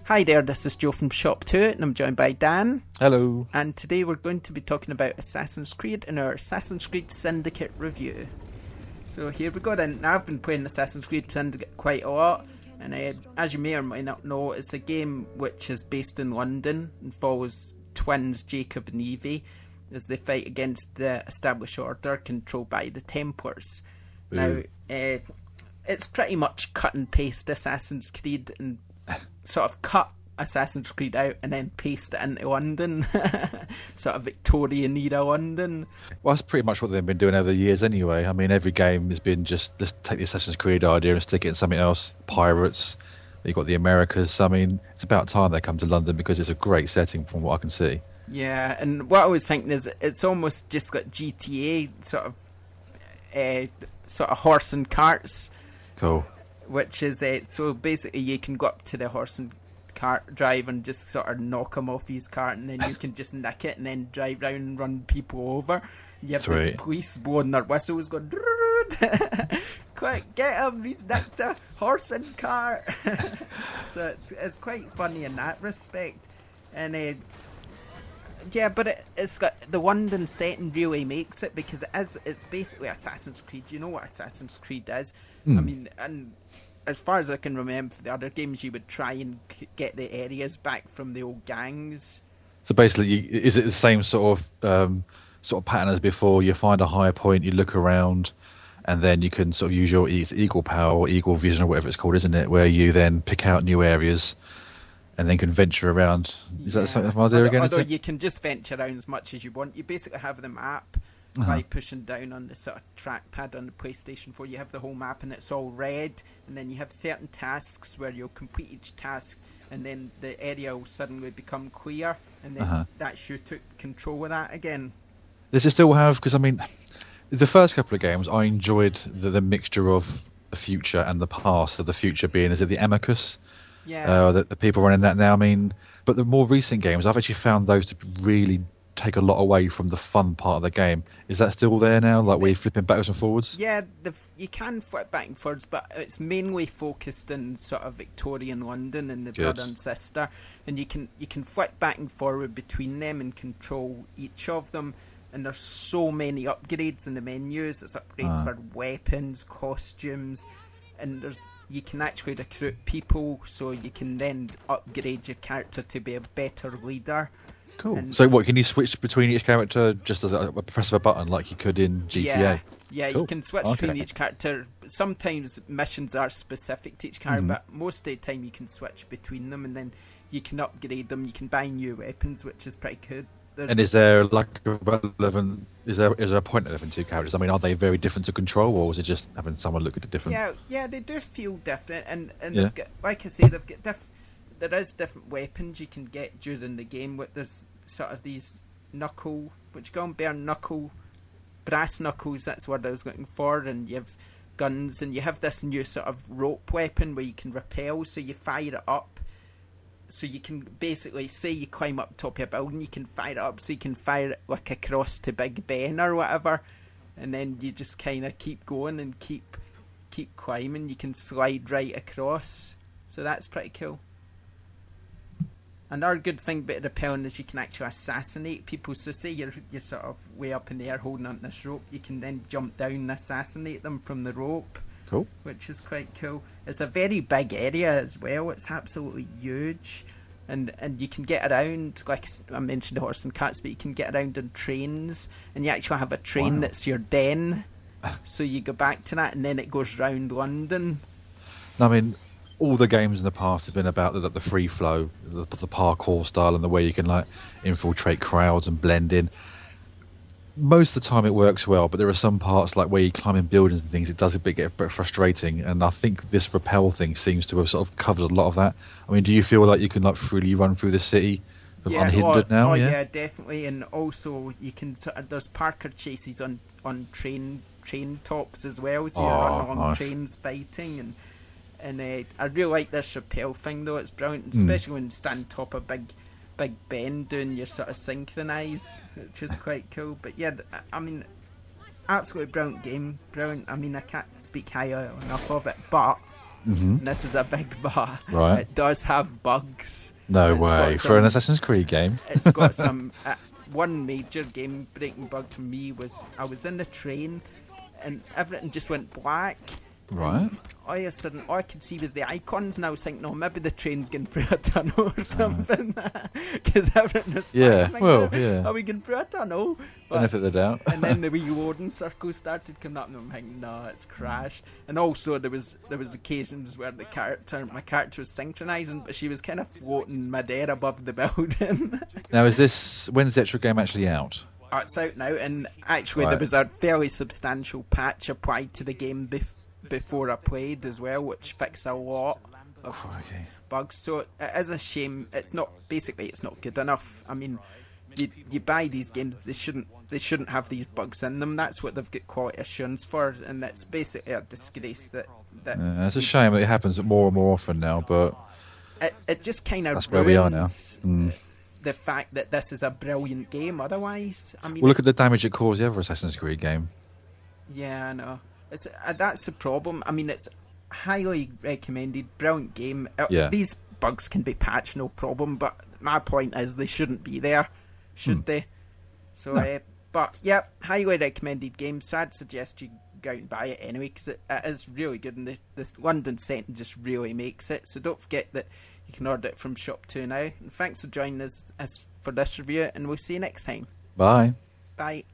Hi there, this is Joe from ShopTo, and I'm joined by Dan. Hello. And today we're going to be talking about Assassin's Creed in our Assassin's Creed Syndicate review. So here we go then. Now, I've been playing Assassin's Creed Syndicate quite a lot, and as you may or may not know, it's a game which is based in London and follows twins Jacob and Evie as they fight against the established order controlled by the Templars. Ooh. Now, it's pretty much cut and paste Assassin's Creed and sort of cut Assassin's Creed out and then paste it into London. Sort of Victorian era London. Well, that's pretty much what they've been doing over the years anyway. I mean, every game has been just, let's take the Assassin's Creed idea and stick it in something else. Pirates, you've got the Americas. I mean, it's about time they come to London because it's a great setting from what I can see. Yeah, and what I was thinking is it's almost just got GTA sort of horse and carts. Cool. Which is so basically you can go up to the horse and cart driver and just sort of knock him off his cart, and then you can just nick it and then drive round and run people over. You have the police blowing their whistles going, quick, get him, he's nicked a horse and cart. So it's quite funny in that respect. And yeah, but it's got the London setting really makes it, because it's basically Assassin's Creed. You know what Assassin's Creed is? I mean, and as far as I can remember, for the other games, you would try and get the areas back from the old gangs. So basically, is it the same sort of pattern as before? You find a higher point, you look around, and then you can sort of use your eagle power or eagle vision or whatever it's called, isn't it? Where you then pick out new areas and then can venture around. Is that the same idea again? Although you can just venture around as much as you want. You basically have the map by pushing down on the sort of trackpad on the PlayStation 4. You have the whole map and it's all red. And then you have certain tasks where you'll complete each task and then the area will suddenly become clear. And then that's you took control of that again. Does it still have... Because, I mean, the first couple of games, I enjoyed the mixture of the future and the past. So the future being, is it the Amicus? Yeah. The people running that now. I mean, but the more recent games, I've actually found those to really take a lot away from the fun part of the game. Is that still there now? Like where you're flipping backwards and forwards? Yeah, you can flip back and forwards, but it's mainly focused in sort of Victorian London and the brother and sister, and you can flip back and forward between them and control each of them. And there's so many upgrades in the menus. There's upgrades for weapons, costumes. And you can actually recruit people, so you can then upgrade your character to be a better leader. Cool. And so what, can you switch between each character just as a press of a button like you could in GTA? Yeah, cool. You can switch between each character. Sometimes missions are specific to each character, but most of the time you can switch between them, and then you can upgrade them. You can buy new weapons, which is pretty good. And is there like a relevant? Is there a point of having two characters? I mean, are they very different to control, or is it just having someone look at it different? Yeah, they do feel different, and they've got, like I say, they've got there is different weapons you can get during the game. There's sort of these brass knuckles. That's what I was looking for, and you have guns, and you have this new sort of rope weapon where you can rappel, so you fire it up. So you can basically, say you climb up top of a building, you can fire it up, so you can fire it like across to Big Ben or whatever, and then you just kind of keep going and keep climbing. You can slide right across, so that's pretty cool. Another good thing about rappelling is you can actually assassinate people. So say you're sort of way up in the air holding on this rope, you can then jump down and assassinate them from the rope. Cool. Which is quite cool. It's a very big area as well. It's absolutely huge, and you can get around, like I mentioned, the horse and carts, but you can get around on trains, and you actually have a train that's your den. So you go back to that, and then it goes round London. I mean, all the games in the past have been about the free flow, the parkour style, and the way you can like infiltrate crowds and blend in. Most of the time it works well, but there are some parts like where you climb in buildings and things, it does get a bit frustrating, and I think this rappel thing seems to have sort of covered a lot of that. I mean, do you feel like you can like freely run through the city unhindered now? Yeah, definitely. And also you can there's parkour chases on train train tops as well, so you're running along trains fighting, and I really like this rappel thing though. It's brilliant, especially when you stand on top of Big Ben doing your sort of synchronise, which is quite cool. But yeah, I mean, absolutely brilliant game, brilliant. I mean, I can't speak higher enough of it, but Mm-hmm. And this is a big bar. Right. It does have bugs. No way. For an Assassin's Creed game? It's got some... one major game-breaking bug for me was I was in the train and everything just went black. Right. All of a sudden, all I could see was the icons, and I was thinking, no, maybe the train's going through a tunnel or something. Because everything was black. Are we going through a tunnel? Benefit of the doubt. And then the wee loading circles started coming up, and I'm thinking, no, it's crashed. And also, there was occasions where my character was synchronising, but she was kind of floating midair above the building. Now, when's the actual game actually out? It's out now, and actually there was a fairly substantial patch applied to the game before I played as well, which fixed a lot of bugs. So it is a shame. It's not good enough. I mean, you buy these games, they shouldn't have these bugs in them. That's what they've got quality assurance for, and that's basically a disgrace that it's a shame that it happens more and more often now, but it just kind of that's where we are now. The fact that this is a brilliant game otherwise. I mean, look at the damage it caused the other Assassin's Creed game. Yeah, I know. That's the problem. I mean, it's highly recommended, brilliant game. These bugs can be patched, no problem, but my point is they shouldn't be there, should they? So, no. But yeah, highly recommended game, so I'd suggest you go out and buy it anyway, because it is really good, and the London setting just really makes it, so don't forget that you can order it from ShopTo now. And thanks for joining us for this review, and we'll see you next time. Bye. Bye.